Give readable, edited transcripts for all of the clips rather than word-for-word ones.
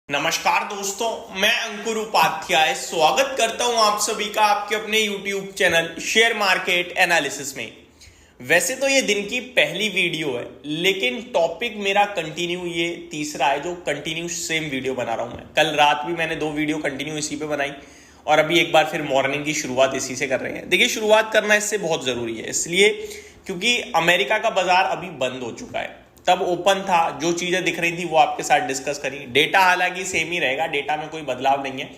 नमस्कार दोस्तों, मैं अंकुर उपाध्याय स्वागत करता हूं आप सभी का आपके अपने YouTube channel share market analysis में। वैसे तो ये दिन की पहली वीडियो है, लेकिन टॉपिक मेरा कंटिन्यू ये तीसरा है जो कंटिन्यू सेम वीडियो बना रहा हूं मैं। कल रात भी मैंने 2 वीडियो कंटिन्यू इसी पे बनाई और अभी एक बार फिर मॉर्निंग की शुरुआत इसी से कर रहे हैं। देखिए, शुरुआत करना इससे बहुत जरूरी है, इसलिए क्योंकि अमेरिका का बाजार अभी बंद हो चुका है। तब ओपन था, जो चीजें दिख रही थी वो आपके साथ डिस्कस करी। डेटा हालांकि सेम ही रहेगा, डेटा में कोई बदलाव नहीं है,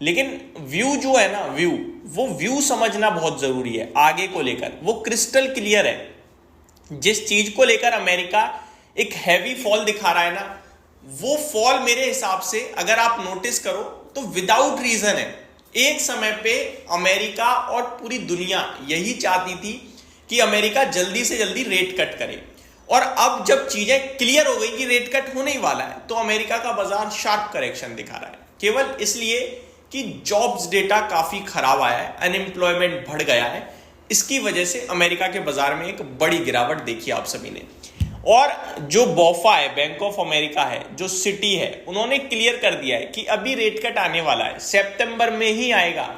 लेकिन व्यू जो है ना, व्यू समझना बहुत जरूरी है। आगे को लेकर वो क्रिस्टल क्लियर है। जिस चीज को लेकर अमेरिका एक हैवी फॉल दिखा रहा है ना, वो फॉल मेरे हिसाब से अगर आप नोटिस करो तो विदाउट रीजन है। एक समय पे अमेरिका और पूरी दुनिया यही चाहती थी कि अमेरिका जल्दी से जल्दी रेट कट करे, और अब जब चीजें क्लियर हो गई कि रेट कट होने ही वाला है, तो अमेरिका का बाजार शार्प करेक्शन दिखा रहा है। केवल इसलिए कि जॉब्स डेटा काफी खराब आया है, अनएम्प्लॉयमेंट बढ़ गया है। इसकी वजह से अमेरिका के बाजार में एक बड़ी गिरावट देखी आप सभी ने। और जो बोफा है, बैंक ऑफ अमेरिका है, जो सिटी है, उन्होंने क्लियर कर दिया है कि अभी रेट कट आने वाला है, सितंबर में ही आएगा।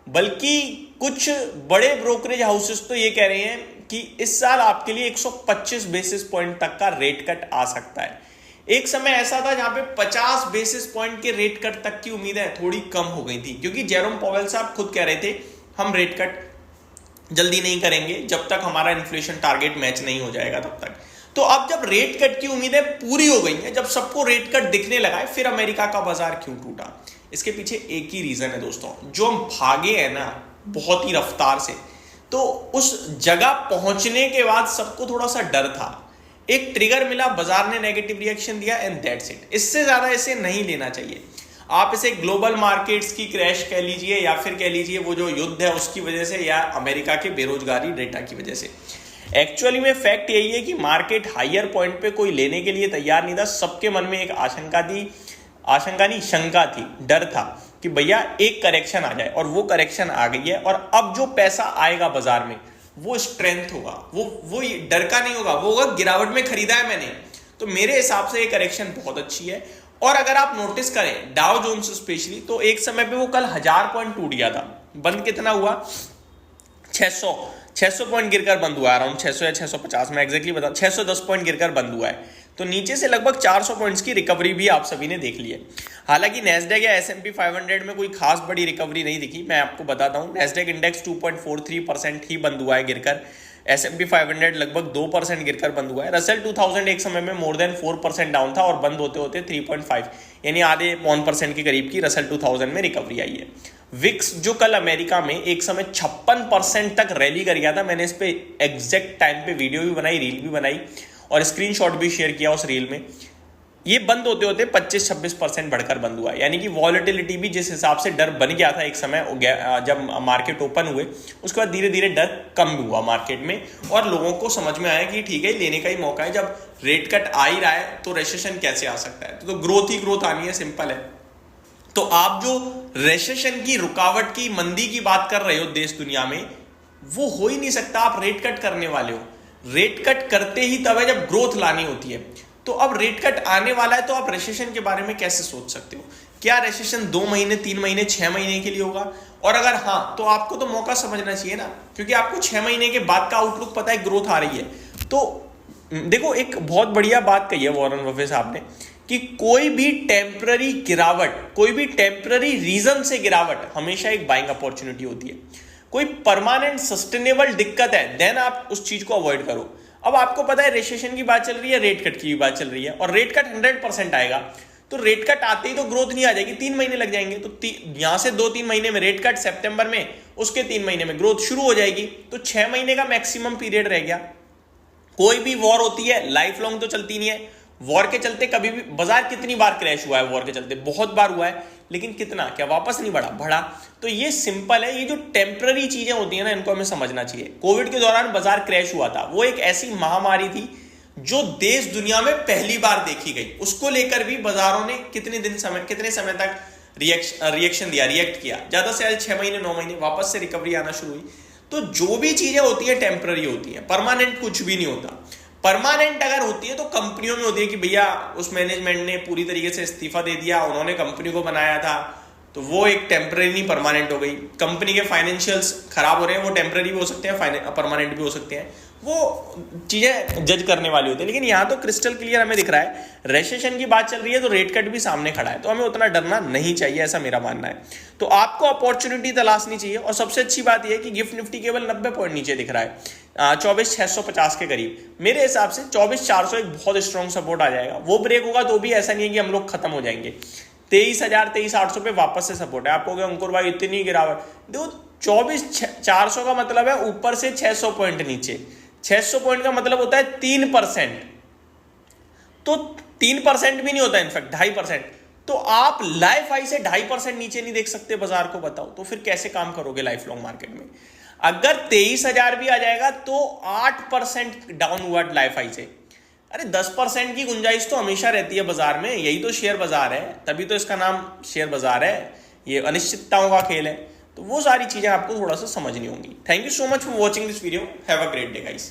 बल्कि कुछ बड़े ब्रोकरेज हाउसेस तो ये कह रहे हैं कि इस साल आपके लिए 125 बेसिस पॉइंट तक का रेट कट आ सकता है। एक समय ऐसा था जहां पे 50 बेसिस पॉइंट के रेट कट तक की उम्मीदें थोड़ी कम हो गई थी, क्योंकि जेरोम पॉवेल साहब खुद कह रहे थे हम रेट कट जल्दी नहीं करेंगे जब तक हमारा इन्फ्लेशन टारगेट मैच नहीं हो जाएगा तब तक। तो अब जब रेट कट की उम्मीदें पूरी हो गई हैं, जब सबको रेट कट दिखने लगा है, फिर अमेरिका का बाजार क्यों टूटा? इसके पीछे एक ही रीजन है दोस्तों, जो हम भागे हैं ना बहुत ही रफ्तार से, तो उस जगह पहुंचने के बाद सबको थोड़ा सा डर था। एक ट्रिगर मिला, बाजार ने नेगेटिव रिएक्शन दिया एंड दैट्स इट। इससे ज्यादा इसे नहीं लेना चाहिए। आप इसे ग्लोबल मार्केट्स की क्रैश कह लीजिए, या फिर कह लीजिए वो जो युद्ध है उसकी वजह से, या अमेरिका के बेरोजगारी डेटा की वजह से। एक्चुअली में फैक्ट यही है कि मार्केट हायर पॉइंट पे कोई लेने के लिए तैयार नहीं था। सबके मन में एक शंका थी, डर था कि भैया एक करेक्शन आ जाए, और वो करेक्शन आ गई है। और अब जो पैसा आएगा बाजार में वो स्ट्रेंथ होगा, वो डर का नहीं होगा, वो होगा गिरावट में खरीदा है मैंने। तो मेरे हिसाब से ये करेक्शन बहुत अच्छी है। और अगर आप नोटिस करें डाउ जोन्स स्पेशली, तो एक समय पे वो कल 1000 पॉइंट टूट गया था। बंद कितना हुआ? 600 पॉइंट गिरकर बंद हुआ है, अराउंड 600 या 650, मैं एग्जैक्टली बता, 610 पॉइंट गिरकर बंद हुआ है। तो नीचे से लगभग 400 पॉइंट्स की रिकवरी भी आप सभी ने देख ली है। हालांकि नैस्डैक या S&P 500 में कोई खास बड़ी रिकवरी नहीं दिखी। मैं आपको बताता हूं, नैस्डैक इंडेक्स 2.43% ही बंद हुआ है गिरकर। S&P 500 लगभग 2% गिरकर बंद हुआ है। रसेल 2000 एक समय में मोर देन 4% डाउन था और बंद होते होते 3.5 यानी आधे 1% के करीब की रसेल 2000 में रिकवरी आई है। विक्स जो कल अमेरिका में एक समय 56% तक रैली कर गया था, मैंने इस पे एग्जैक्ट टाइम पे वीडियो भी बनाई, रील भी बनाई और स्क्रीनशॉट भी शेयर किया उस रील में। ये बंद होते होते 25-26% बढ़कर बंद हुआ, यानी कि वॉलेटिलिटी भी जिस हिसाब से डर बन गया था एक समय जब मार्केट ओपन हुए, उसके बाद धीरे धीरे डर कम हुआ मार्केट में, और लोगों को समझ में आया कि ठीक है, लेने का ही मौका है। जब रेट कट आ ही रहा है तो रेसेशन कैसे आ सकता है? तो ग्रोथ ही ग्रोथ आनी है, सिंपल है। तो आप जो रेसेशन की, रुकावट की, मंदी की बात कर रहे हो देश दुनिया में, वो हो ही नहीं सकता। आप रेट कट करने वाले हो। रेट कट करते ही तब है जब ग्रोथ लानी होती है। तो अब रेट कट आने वाला है, तो आप रेसेशन के बारे में कैसे सोच सकते हो? क्या रेसेशन 2 महीने, 3 महीने, 6 महीने के लिए होगा? और अगर हाँ, तो आपको तो मौका समझना चाहिए ना, क्योंकि आपको 6 महीने के बाद का आउटलुक पता है, ग्रोथ आ रही है। तो देखो, एक बहुत बढ़िया बात कही है वॉरेन बफेट साहब ने कि कोई भी टेम्पररी गिरावट, कोई भी टेम्पररी रीजन से गिरावट हमेशा एक बाइंग अपॉर्चुनिटी होती है। कोई परमानेंट सस्टेनेबल दिक्कत है, देन आप उस चीज को अवॉइड करो। अब आपको पता है रेसेशन की बात चल रही है, रेट कट की भी बात चल रही है, और रेट कट 100% आएगा। तो रेट कट आते ही तो ग्रोथ नहीं आ जाएगी, 3 महीने लग जाएंगे। तो यहां से 2-3 महीने में रेट कट, सितंबर में उसके 3 महीने में ग्रोथ शुरू हो जाएगी। तो 6 महीने का मैक्सिमम पीरियड रह गया। कोई भी वॉर होती है, लाइफ लॉन्ग तो चलती नहीं है। वॉर के चलते कभी भी बाजार कितनी बार क्रैश हुआ है? वॉर के चलते बहुत बार हुआ है, लेकिन कितना? क्या वापस नहीं बढ़ा? तो ये सिंपल है। ये जो टेम्पररी चीजें होती है ना, इनको हमें समझना चाहिए। कोविड के दौरान बाजार क्रैश हुआ था, वो एक ऐसी महामारी थी जो देश दुनिया में पहली बार देखी गई। उसको लेकर भी बाजारों ने कितने समय तक रिएक्ट किया? ज्यादा से ज्यादा 6 महीने, 9 महीने, वापस से रिकवरी आना शुरू हुई। तो जो भी चीजें होती है टेम्पररी होती है, परमानेंट कुछ भी नहीं होता। परमानेंट अगर होती है तो कंपनियों में होती है कि भैया उस मैनेजमेंट ने पूरी तरीके से इस्तीफा दे दिया, उन्होंने कंपनी को बनाया था, तो वो एक टेम्पररी नहीं परमानेंट हो गई। कंपनी के फाइनेंशियल्स खराब हो रहे हैं, वो टेम्पररी भी हो सकते हैं, परमानेंट भी हो सकते हैं, वो चीजें जज करने वाली होती है। लेकिन यहाँ तो क्रिस्टल क्लियर हमें दिख रहा है, रेसेशन की बात चल रही है तो रेट कट भी सामने खड़ा है, तो हमें उतना डरना नहीं चाहिए, ऐसा मेरा मानना है। तो आपको अपॉर्चुनिटी तलाशनी चाहिए। और सबसे अच्छी बात यह है कि गिफ्ट निफ्टी केवल 90 पॉइंट नीचे दिख रहा है, 24,650 के करीब। मेरे हिसाब से 24,400 एक बहुत स्ट्रॉन्ग सपोर्ट आ जाएगा। वो ब्रेक होगा तो भी ऐसा नहीं है कि हम लोग खत्म हो जाएंगे। 23,000 23,800 पे वापस से सपोर्ट है। आपको अंकुर भाई इतनी गिरावट, देखो 24,400 का मतलब है ऊपर से 600 पॉइंट नीचे। 600 पॉइंट का मतलब होता है 3%, तो 3% भी नहीं होता, इनफैक्ट 2.5%। तो आप लाइफ हाई से 2.5% नीचे नहीं देख सकते बाजार को, बताओ तो फिर कैसे काम करोगे लाइफ लॉन्ग मार्केट में। अगर 23,000 भी आ जाएगा तो 8% डाउनवर्ड लाइफ हाई से। अरे 10% की गुंजाइश तो हमेशा रहती है बाजार में, यही तो शेयर बाजार है, तभी तो इसका नाम शेयर बाजार है। ये अनिश्चितताओं का खेल है, तो वो सारी चीजें आपको थोड़ा सा समझनी होंगी। Thank you so much for watching this video. Have a great day guys.